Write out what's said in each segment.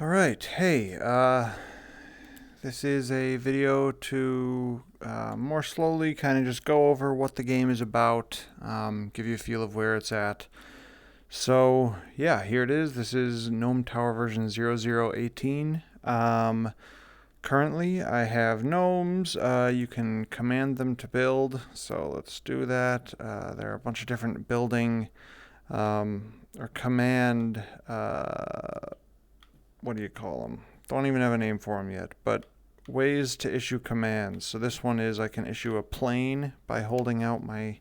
All right, hey, this is a video to more slowly kind of just go over what the game is about, give you a feel of where it's at. So, yeah, here it is. This is Gnome Tower version 0018. Currently, I have gnomes. You can command them to build, so let's do that. There are a bunch of different building or command, what do you call them? Don't even have a name for them yet, but ways to issue commands. So this one is I can issue a plane by holding out my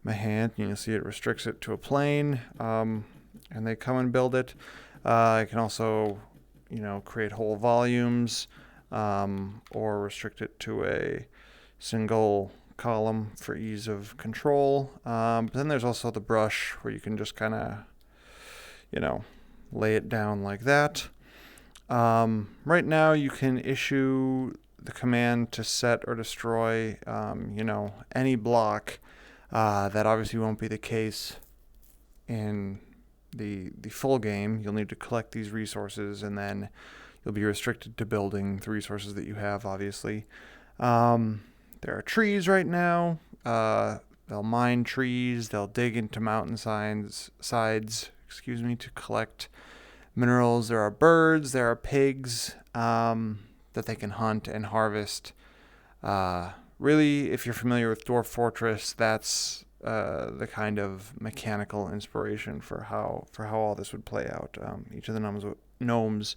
hand. You can see it restricts it to a plane, and they come and build it. I can also, create whole volumes, or restrict it to a single column for ease of control. But then there's also the brush where you can just kind of, lay it down like that. Right now you can issue the command to set or destroy, any block. That obviously won't be the case in the full game. You'll need to collect these resources, and then you'll be restricted to building the resources that you have, obviously. There are trees right now. They'll mine trees. They'll dig into sides, to collect minerals. There are birds. There are pigs that they can hunt and harvest. Really, if you're familiar with Dwarf Fortress, that's the kind of mechanical inspiration for how all this would play out. Each of the gnomes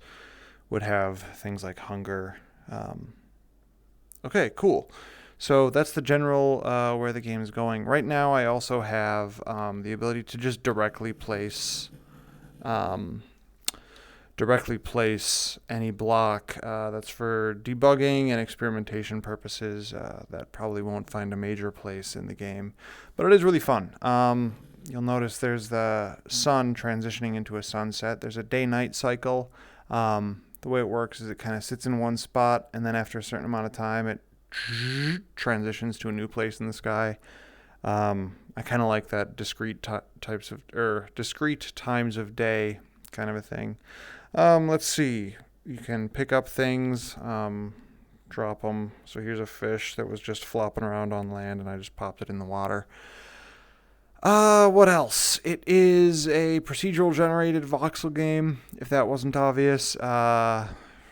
would have things like hunger. Okay, cool. So that's the general where the game is going. Right now, I also have the ability to just directly place any block. That's for debugging and experimentation purposes. That probably won't find a major place in the game, but it is really fun. You'll notice there's the sun transitioning into a sunset. There's a day-night cycle. The way it works is it kind of sits in one spot, and then after a certain amount of time, it transitions to a new place in the sky. I kind of like that discrete times of day kind of a thing. Let's see. You can pick up things, drop them. So here's a fish that was just flopping around on land, and I just popped it in the water. What else? It is a procedural generated voxel game, if that wasn't obvious. Right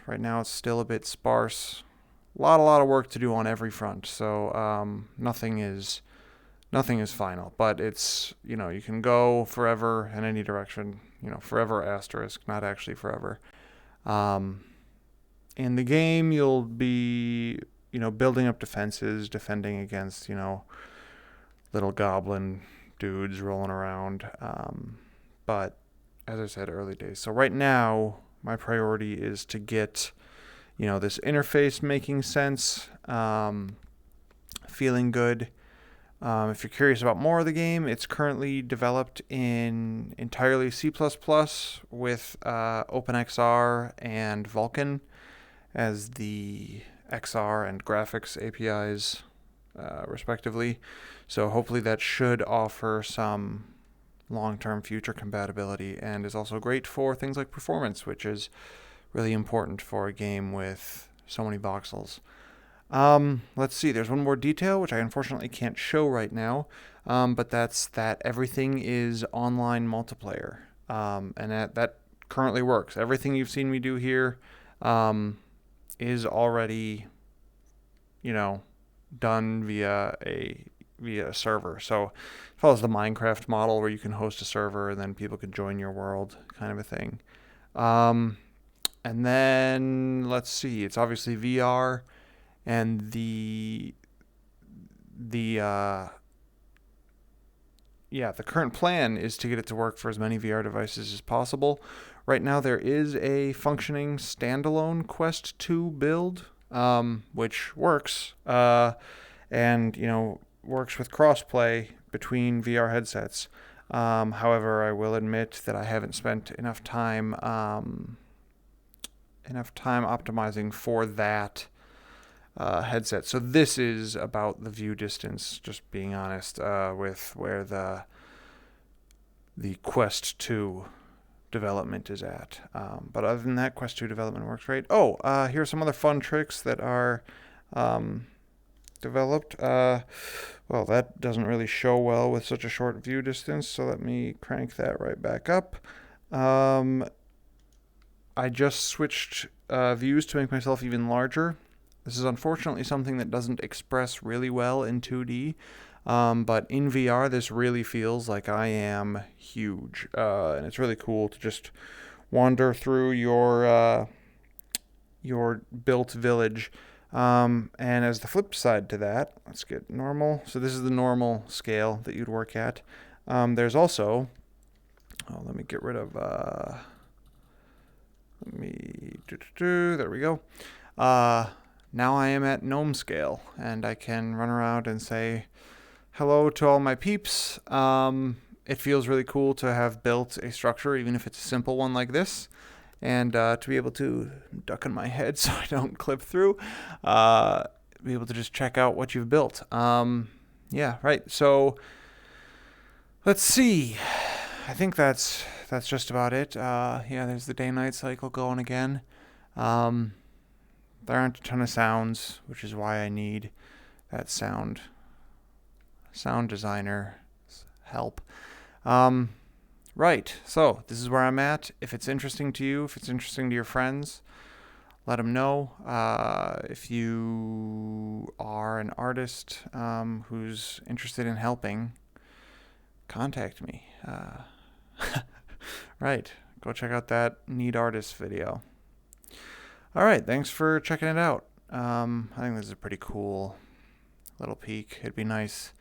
now it's still a bit sparse. A lot of work to do on every front. So nothing is final, but it's, you can go forever in any direction, forever asterisk, not actually forever. In the game, you'll be, building up defenses, defending against, little goblin dudes rolling around. But as I said, early days. So right now, my priority is to get, this interface making sense, feeling good. If you're curious about more of the game, it's currently developed in entirely C++ with OpenXR and Vulkan as the XR and graphics APIs, respectively. So hopefully that should offer some long-term future compatibility, and is also great for things like performance, which is really important for a game with so many voxels. Let's see, there's one more detail, which I unfortunately can't show right now, but that's that everything is online multiplayer, and that currently works. Everything you've seen me do here is already, done via a server. So it follows the Minecraft model where you can host a server and then people can join your world, kind of a thing. And then, let's see, it's obviously VR. And the current plan is to get it to work for as many VR devices as possible. Right now, there is a functioning standalone Quest 2 build, which works, and works with crossplay between VR headsets. However, I will admit that I haven't spent enough time optimizing for that headset. So this is about the view distance, just being honest, with where the Quest 2 development is at. But other than that, Quest 2 development works great. Oh, here's some other fun tricks that are developed. Well, that doesn't really show well with such a short view distance, so let me crank that right back up. I just switched views to make myself even larger. This is unfortunately something that doesn't express really well in 2D, but in VR this really feels like I am huge, and it's really cool to just wander through your built village. And as the flip side to that, let's get normal. So this is the normal scale that you'd work at. There's also, let me get rid of, there we go. Now I am at gnome scale, and I can run around and say hello to all my peeps. It feels really cool to have built a structure, even if it's a simple one like this, and to be able to duck in my head so I don't clip through, be able to just check out what you've built. Yeah, right. So let's see. I think that's just about it. Yeah, there's the day-night cycle going again. There aren't a ton of sounds, which is why I need that sound designer help. Right, so this is where I'm at. If it's interesting to you, if it's interesting to your friends, let them know. If you are an artist who's interested in helping, contact me. Right, go check out that Need Artists video. All right, thanks for checking it out. I think this is a pretty cool little peek. It'd be nice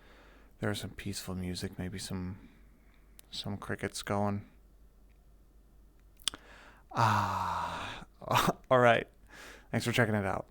if there was some peaceful music, maybe some crickets going. All right. Thanks for checking it out.